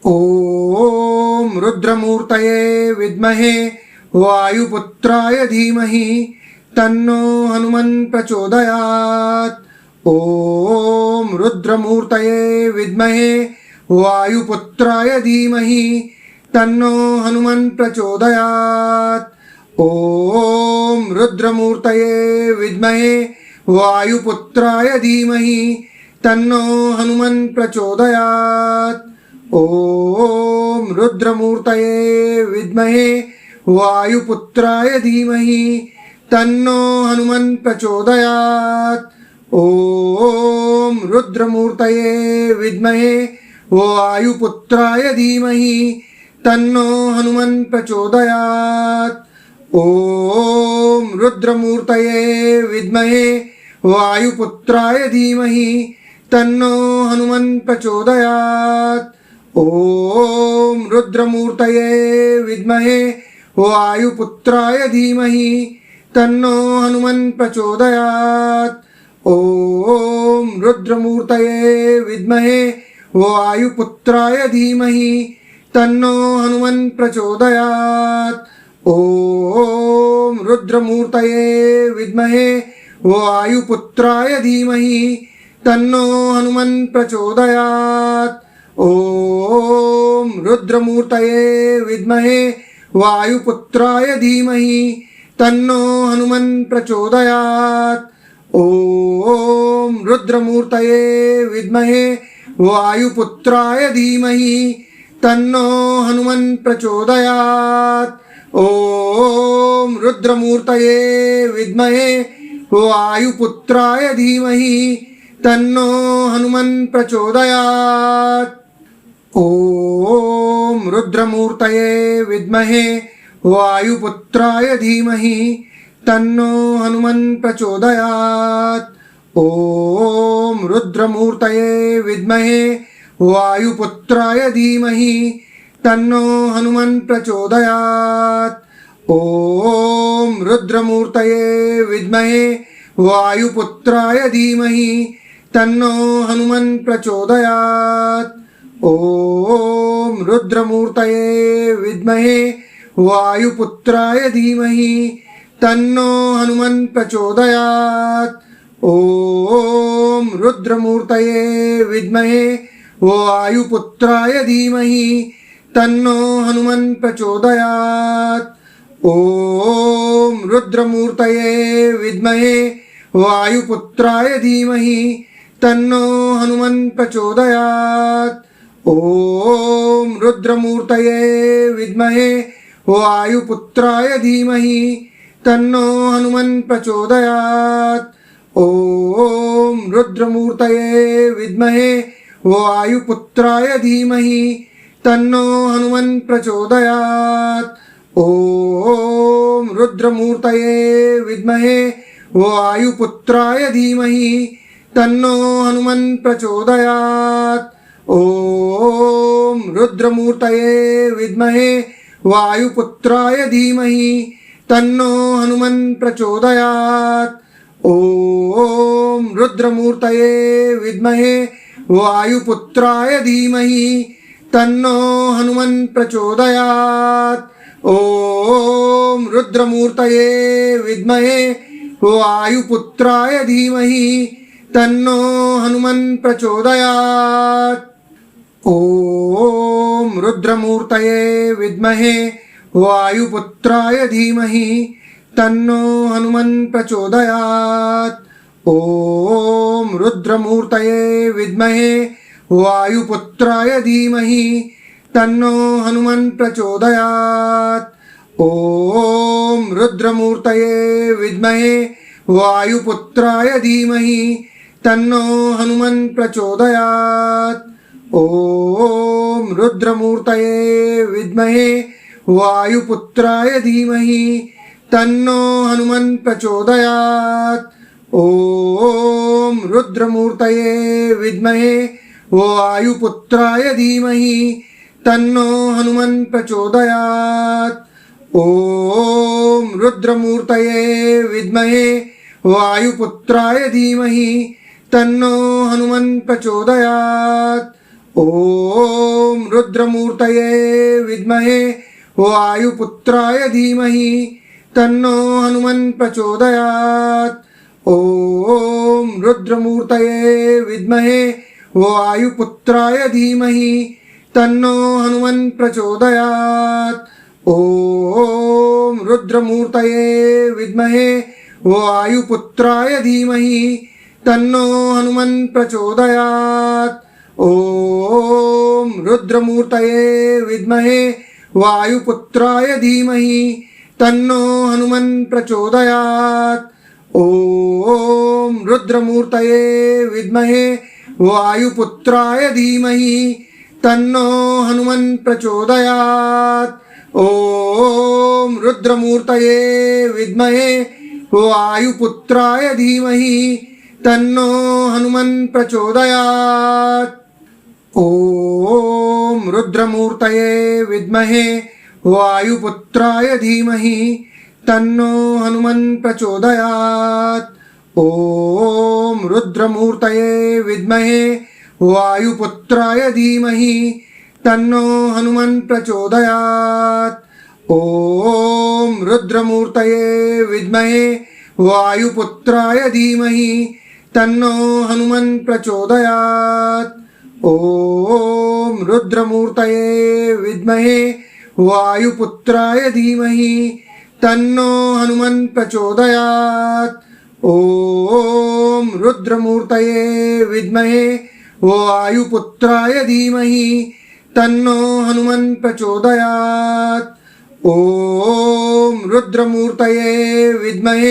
ओम रुद्रमूर्तये विद्महे वायुपुत्राय धीमहि तन्नो हनुमन् प्रचोदयात्। ओम रुद्रमूर्तये विद्महे वायुपुत्राय धीमहि तन्नो हनुमन् प्रचोदयात्। ओम रुद्रमूर्तये विद्महे वायुपुत्राय धीमहि तन्नो हनुमन् प्रचोदयात्। ओम रुद्रमूर्तये विद्महे वायुपुत्राय धीमहि तन्नो हनुमन् प्रचोदयात्। ओम रुद्रमूर्तये विद्महे वायुपुत्राय धीमहि तन्नो हनुमन् प्रचोदयात्। ओम रुद्रमूर्तये विद्महे वायुपुत्राय धीमहि तन्नो हनुमन् प्रचोदयात्। ओम रुद्रमूर्तये विद्महे वायुपुत्राय धीमहि तन्नो हनुमन् प्रचोदयात्। ओम रुद्रमूर्तये विद्महे वायुपुत्राय धीमहि तन्नो हनुमन् प्रचोदयात्। ओम रुद्रमूर्तये विद्महे वायुपुत्राय धीमहि तन्नो हनुमन् प्रचोदयात्। ओम रुद्रमूर्तये विद्महे वायुपुत्राय धीमहि तन्नो हनुमन् प्रचोदयात्। ओम रुद्रमूर्तये विद्महे वायुपुत्राय धीमहि तन्नो हनुमन् प्रचोदयात्। ओम रुद्रमूर्तये विद्महे वायुपुत्राय धीमहि तन्नो हनुमन् प्रचोदयात्। ओम रुद्रमूर्तये विद्महे वायुपुत्राय धीमहि तन्नो हनुमन् प्रचोदयात्। ओम रुद्रमूर्तये विद्महे वायुपुत्राय धीमहि तन्नो हनुमन् प्रचोदयात्। ओम रुद्रमूर्तये विद्महे वायुपुत्राय धीमहि तन्नो हनुमन् प्रचोदयात्। ओम रुद्रमूर्तये विद्महे वायुपुत्राय धीमहि तन्नो हनुमन् प्रचोदयात्। ओम रुद्रमूर्तये विद्महे वायुपुत्राय धीमहि तन्नो हनुमन् प्रचोदयात्। ओम रुद्रमूर्तये विद्महे वायुपुत्राय धीमहि तन्नो हनुमन् प्रचोदयात्। ओम रुद्रमूर्तये विद्महे वायुपुत्राय धीमहि तन्नो हनुमन् प्रचोदयात्। ओम रुद्रमूर्तये विद्महे वायुपुत्राय धीमहि तन्नो हनुमन् प्रचोदयात्। ओम रुद्रमूर्तये विद्महे वायुपुत्राय धीमहि तन्नो हनुमन् प्रचोदयात्। ओम रुद्रमूर्तये विद्महे वायुपुत्राय धीमहि तन्नो हनुमन् प्रचोदयात्। ओम रुद्रमूर्तये विद्महे वायुपुत्राय धीमहि तन्नो हनुमन् प्रचोदयात्। ओम रुद्रमूर्तये विद्महे वायुपुत्राय धीमहि तन्नो हनुमन् प्रचोदयात्। ओम रुद्रमूर्तये विद्महे वायुपुत्राय धीमहि तन्नो हनुमन् प्रचोदयात्। ओम रुद्रमूर्तये विद्महे वायुपुत्राय धीमहि तन्नो हनुमन् प्रचोदयात्। ओम रुद्रमूर्तये विद्महे वायुपुत्राय धीमहि तन्नो हनुमन् प्रचोदयात्। ओम रुद्रमूर्तये विद्महे वायुपुत्राय धीमहि तन्नो हनुमन् प्रचोदयात्। ओम रुद्रमूर्तये विद्महे वायुपुत्राय धीमहि तन्नो हनुमन् प्रचोदयात्। ओम रुद्रमूर्तये विद्महे वायुपुत्राय धीमहि तन्नो हनुमन् प्रचोदयात्। ॐ रुद्रमूर्तये विद्महे वायुपुत्राय धीमहि तन्नो हनुमन् प्रचोदयात्। ॐ रुद्रमूर्तये विद्महे वायुपुत्राय धीमहि तन्नो हनुमन् प्रचोदयात्। ॐ रुद्रमूर्तये विद्महे वायुपुत्राय धीमहि तन्नो हनुमन् प्रचोदयात्। ॐ रुद्रमूर्तये विद्महे वायुपुत्राय धीमहि तन्नो हनुमन् प्रचोदयात्। ॐ रुद्रमूर्तये विद्महे वायुपुत्राय धीमहि तन्नो हनुमन् प्रचोदयात्। ॐ रुद्रमूर्तये विद्महे वायुपुत्राय धीमहि तन्नो हनुमन् प्रचोदयात्। ॐ रुद्रमूर्तये विद्महे वायुपुत्राय धीमहि तन्नो हनुमन् प्रचोदयात्। ॐ रुद्रमूर्तये विद्महे वायुपुत्राय धीमहि तन्नो हनुमन् प्रचोदयात्। ॐ रुद्रमूर्तये विद्महे वायुपुत्राय धीमहि तन्नो हनुमन् प्रचोदयात्। ॐ रुद्रमूर्तये विद्महे वायुपुत्राय धीमहि तन्नो हनुमन् प्रचोदयात्। ॐ रुद्रमूर्तये विद्महे वायुपुत्राय धीमहि तन्नो हनुमन् प्रचोदयात्। ॐ रुद्रमूर्तये विद्महे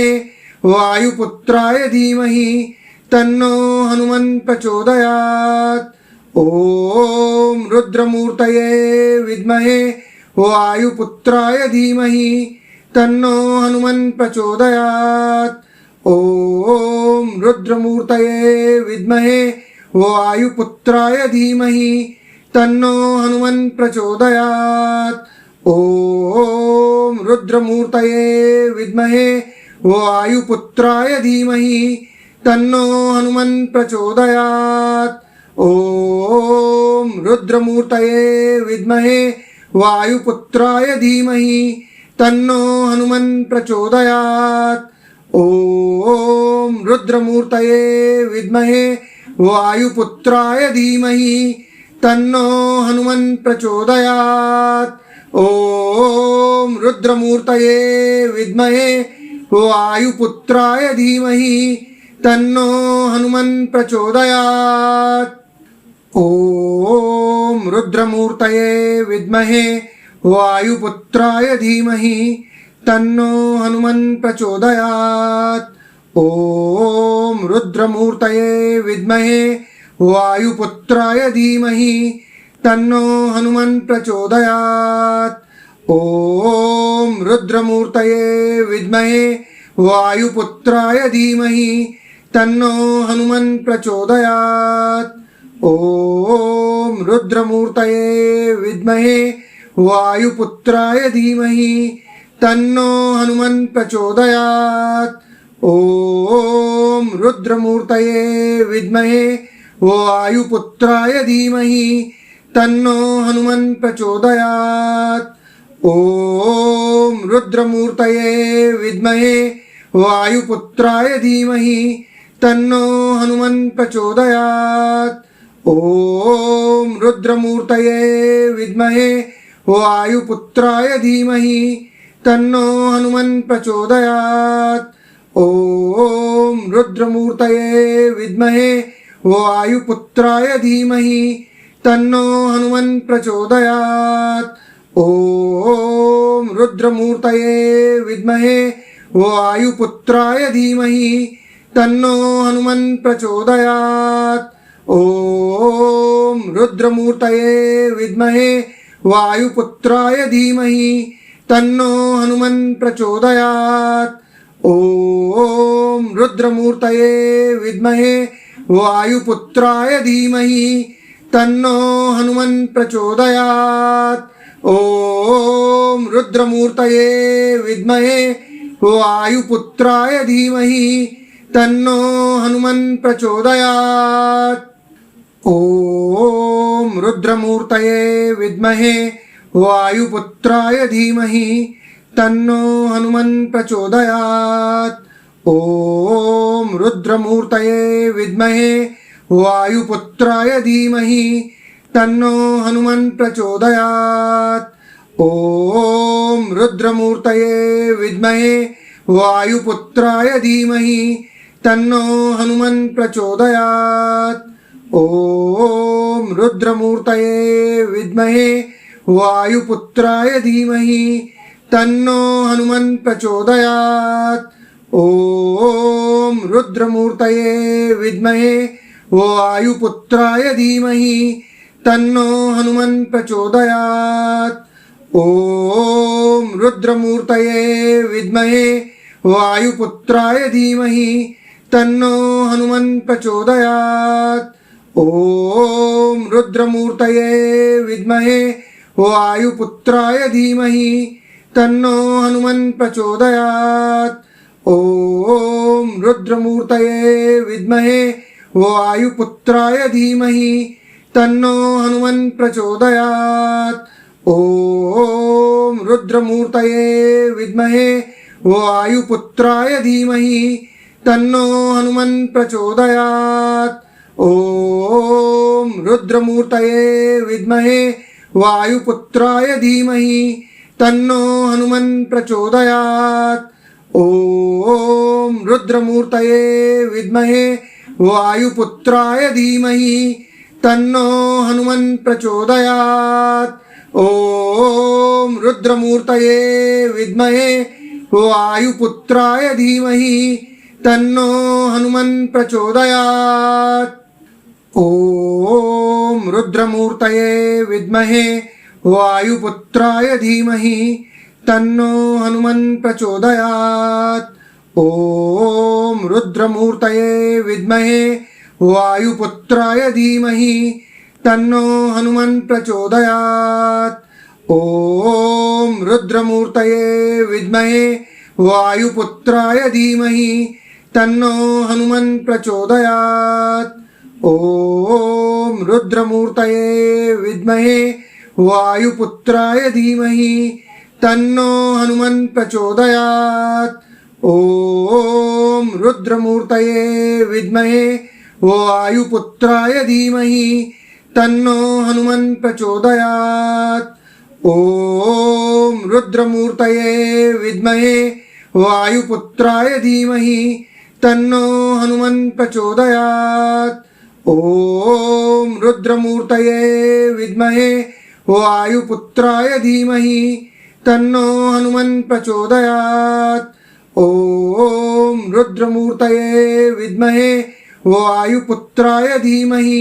वायुपुत्राय धीमहि तन्नो हनुमन् प्रचोदयात्। ॐ रुद्रमूर्तये विद्महे वायुपुत्राय धीमहि तन्नो हनुमन् प्रचोदयात्। ॐ रुद्रमूर्तये विद्महे वायुपुत्राय धीमहि तन्नो हनुमन् प्रचोदयात्। ॐ रुद्रमूर्तये विद्महे वायुपुत्राय धीमहि तन्नो हनुमन् प्रचोदयात्। ॐ रुद्रमूर्तये विद्महे वायुपुत्राय धीमहि तन्नो हनुमन् प्रचोदयात्। ॐ रुद्रमूर्तये विद्महे वायुपुत्राय धीमहि तन्नो हनुमन् प्रचोदयात्। ॐ रुद्रमूर्तये विद्महे वायुपुत्राय धीमहि तन्नो हनुमन् प्रचोदयात्। ॐ रुद्रमूर्तये विद्महे वायुपुत्राय धीमहि तन्नो हनुमन् प्रचोदयात्। ॐ रुद्रमूर्तये विद्महे वायुपुत्राय धीमहि तन्नो हनुमन् प्रचोदयात्। ॐ रुद्रमूर्तये विद्महे वायुपुत्राय धीमहि तन्नो हनुमन् प्रचोदयात्। ॐ रुद्रमूर्तये विद्महे वायुपुत्राय धीमहि तन्नो हनुमन् प्रचोदयात्। ॐ रुद्रमूर्तये विद्महे वायुपुत्राय धीमहि तन्नो हनुमन् प्रचोदयात्। ॐ रुद्रमूर्तये विद्महे वायुपुत्राय धीमहि तन्नो हनुमन् प्रचोदयात्। ॐ रुद्रमूर्तये विद्महे वायुपुत्राय धीमहि तन्नो हनुमन् प्रचोदयात्। ॐ रुद्रमूर्तये विद्महे वायुपुत्राय धीमहि तन्नो हनुमन् प्रचोदयात्। ॐ रुद्रमूर्तये विद्महे वायुपुत्राय धीमहि तन्नो हनुमन् प्रचोदयात्। ॐ रुद्रमूर्तये विद्महे वायुपुत्राय धीमहि तन्नो हनुमन् प्रचोदयात्। ॐ रुद्रमूर्तये विद्महे वायुपुत्राय धीमहि तन्नो हनुमन् प्रचोदयात्। ॐ रुद्रमूर्तये विद्महे वायुपुत्राय धीमहि तन्नो हनुमन् प्रचोदयात्। ॐ रुद्रमूर्तये विद्महे वायुपुत्राय धीमहि तन्नो हनुमन् प्रचोदयात्। ॐ रुद्रमूर्तये विद्महे वायुपुत्राय धीमहि तन्नो हनुमन् प्रचोदयात्। ॐ रुद्रमूर्तये विद्महे वायुपुत्राय धीमहि तन्नो हनुमन् प्रचोदयात्। ॐ रुद्रमूर्तये विद्महे वायुपुत्राय धीमहि तन्नो हनुमन् प्रचोदयात्। ॐ रुद्रमूर्तये विद्महे वायुपुत्राय धीमहि तन्नो हनुमन् प्रचोदयात्। ॐ रुद्रमूर्तये विद्महे वायुपुत्राय धीमहि तन्नो हनुमन् प्रचोदयात्। ॐ रुद्रमूर्तये विद्महे वायुपुत्राय धीमहि तन्नो हनुमन् प्रचोदयात्। ॐ रुद्रमूर्तये विद्महे वायुपुत्राय धीमहि तन्नो हनुमन् प्रचोदयात्। ॐ रुद्रमूर्तये विद्महे वायुपुत्राय धीमहि तन्नो हनुमन् प्रचोदयात्। ॐ रुद्रमूर्तये विद्महे वायुपुत्राय धीमहि तन्नो हनुमन् प्रचोदयात्। ॐ रुद्रमूर्तये विद्महे वायुपुत्राय धीमहि तन्नो हनुमन् प्रचोदयात्। ॐ रुद्रमूर्तये विद्महे वायुपुत्राय धीमहि तन्नो हनुमन् प्रचोदयात्। ॐ रुद्रमूर्तये विद्महे वायुपुत्राय धीमहि तन्नो हनुमन् प्रचोदयात्। ॐ रुद्रमूर्तये विद्महे वायुपुत्राय धीमहि तन्नो हनुमन् प्रचोदयात्। ॐ रुद्रमूर्तये विद्महे वायुपुत्राय धीमहि तन्नो हनुमन् प्रचोदयात्। ॐ रुद्रमूर्तये विद्महे वायुपुत्राय धीमहि तन्नो हनुमन् प्रचोदयात्। ॐ रुद्रमूर्तये विद्महे वायुपुत्राय धीमहि तन्नो हनुमन् प्रचोदयात्। ॐ रुद्रमूर्तये विद्महे वायुपुत्राय धीमहि तन्नो हनुमन् प्रचोदयात्। ॐ रुद्रमूर्तये विद्महे वायुपुत्राय धीमहि तन्नो हनुमन् प्रचोदयात्। ॐ रुद्रमूर्तये विद्महे वायुपुत्राय धीमहि तन्नो हनुमन् प्रचोदयात्। ॐ रुद्रमूर्तये विद्महे वायुपुत्राय धीमहि तन्नो हनुमन् प्रचोदयात्। ॐ रुद्रमूर्तये विद्महे वायुपुत्राय धीमहि तन्नो हनुमन् प्रचोदयात्। ॐ रुद्रमूर्तये विद्महे वायुपुत्राय धीमहि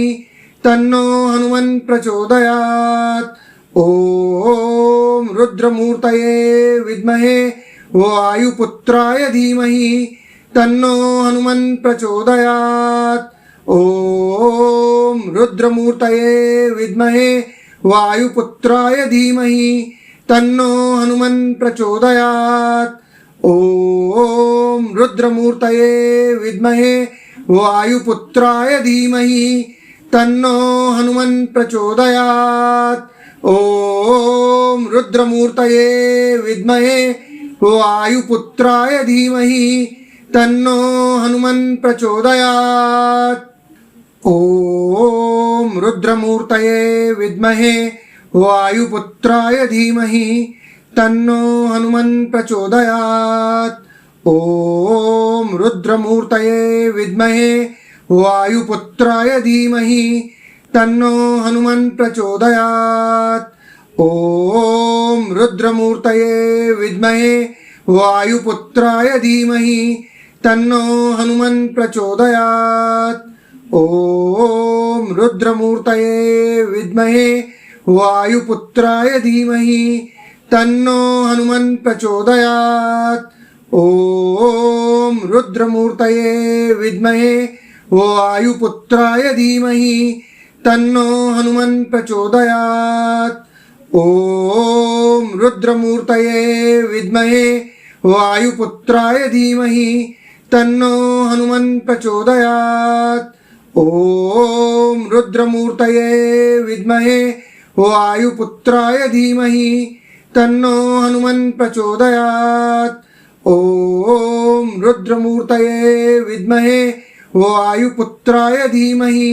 तन्नो हनुमन् प्रचोदयात्। ॐ रुद्रमूर्तये विद्महे वायुपुत्राय धीमहि तन्नो हनुमन् प्रचोदयात्। ॐ रुद्रमूर्तये विद्महे वायुपुत्राय धीमहि तन्नो हनुमन् प्रचोदयात्। ॐ रुद्रमूर्तये विद्महे वायुपुत्राय धीमहि तन्नो हनुमन् प्रचोदयात्। ॐ रुद्रमूर्तये विद्महे वायुपुत्राय धीमहि तन्नो हनुमन् प्रचोदयात्। ॐ रुद्रमूर्तये विद्महे वायुपुत्राय धीमहि तन्नो हनुमन् प्रचोदयात्। ॐ रुद्रमूर्तये विद्महे वायुपुत्राय धीमहि तन्नो हनुमन् प्रचोदयात्। ॐ रुद्रमूर्तये विद्महे वायुपुत्राय धीमहि तन्नो हनुमन् प्रचोदयात्। ॐ रुद्रमूर्तये विद्महे वायुपुत्राय धीमहि तन्नो हनुमन् प्रचोदयात्। ॐ रुद्रमूर्तये विद्महे वायुपुत्राय धीमहि तन्नो हनुमन् प्रचोदयात्। ॐ रुद्रमूर्तये विद्महे वायुपुत्राय धीमहि तन्नो हनुमन् प्रचोदयात्। ॐ रुद्रमूर्तये विद्महे वायुपुत्राय धीमहि तन्नो हनुमन् प्रचोदयात्। ॐ रुद्रमूर्तये विद्महे वायुपुत्राय धीमहि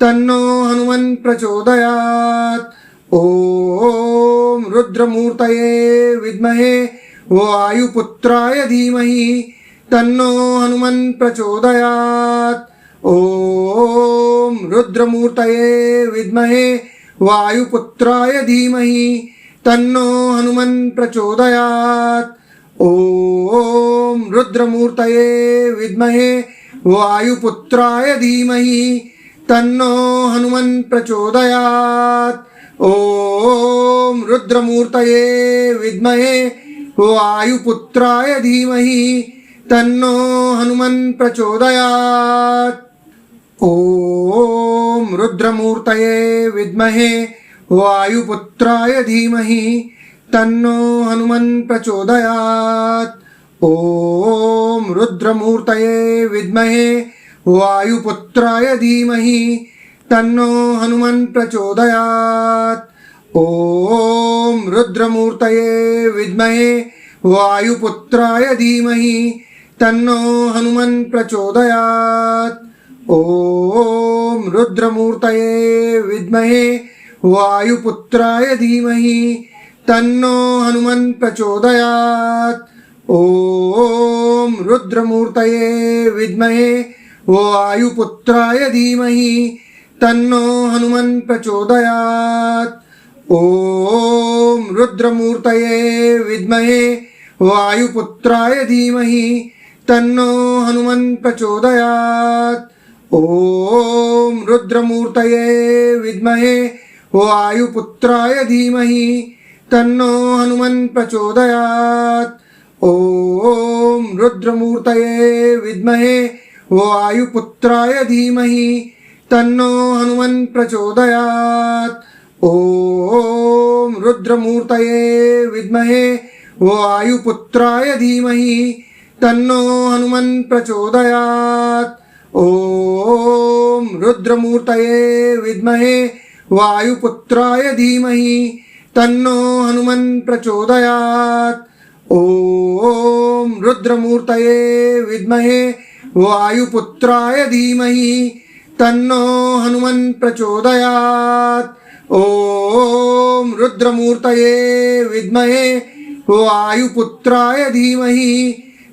तन्नो हनुमन् प्रचोदयात्। ॐ रुद्रमूर्तये विद्महे वायुपुत्राय धीमहि तन्नो हनुमन् प्रचोदयात्। ॐ रुद्रमूर्तये विद्महे वायुपुत्राय धीमहि तन्नो हनुमन् प्रचोदयात्। ॐ रुद्रमूर्तये विद्महे वायुपुत्राय धीमहि तन्नो हनुमन् प्रचोदयात्। ॐ रुद्रमूर्तये विद्महे वायुपुत्राय धीमहि तन्नो हनुमन् प्रचोदयात्। ॐ रुद्रमूर्तये विद्महे वायुपुत्राय धीमहि तन्नो हनुमन् प्रचोदयात्। ॐ रुद्रमूर्तये विद्महे वायुपुत्राय धीमहि तन्नो हनुमन् प्रचोदयात्। ॐ रुद्रमूर्तये विद्महे वायुपुत्राय धीमहि तन्नो हनुमन् प्रचोदयात्। ॐ रुद्रमूर्तये विद्महे वायुपुत्राय धीमहि तन्नो हनुमन् प्रचोदयात्। ॐ रुद्रमूर्तये विद्महे वायुपुत्राय धीमहि तन्नो हनुमन् प्रचोदयात्। ॐ रुद्रमूर्तये विद्महे वायुपुत्राय धीमहि तन्नो हनुमन् प्रचोदयात्। ॐ रुद्रमूर्तये विद्महे वायुपुत्राय धीमहि तन्नो हनुमन् प्रचोदयात्। ॐ रुद्रमूर्तये विद्महे वायुपुत्राय धीमहि तन्नो हनुमन् प्रचोदयात्। ॐ रुद्रमूर्तये विद्महे वायुपुत्राय धीमहि तन्नो हनुमन् प्रचोदयात्। ॐ रुद्रमूर्तये विद्महे वायुपुत्राय धीमहि तन्नो हनुमन् प्रचोदयात्। ॐ रुद्रमूर्तये विद्महे वायुपुत्राय धीमहि तन्नो हनुमन् प्रचोदयात्। ॐ रुद्रमूर्तये विद्महे वायुपुत्राय धीमहि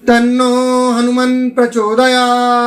तन्नो हनुमन् प्रचोदयात्।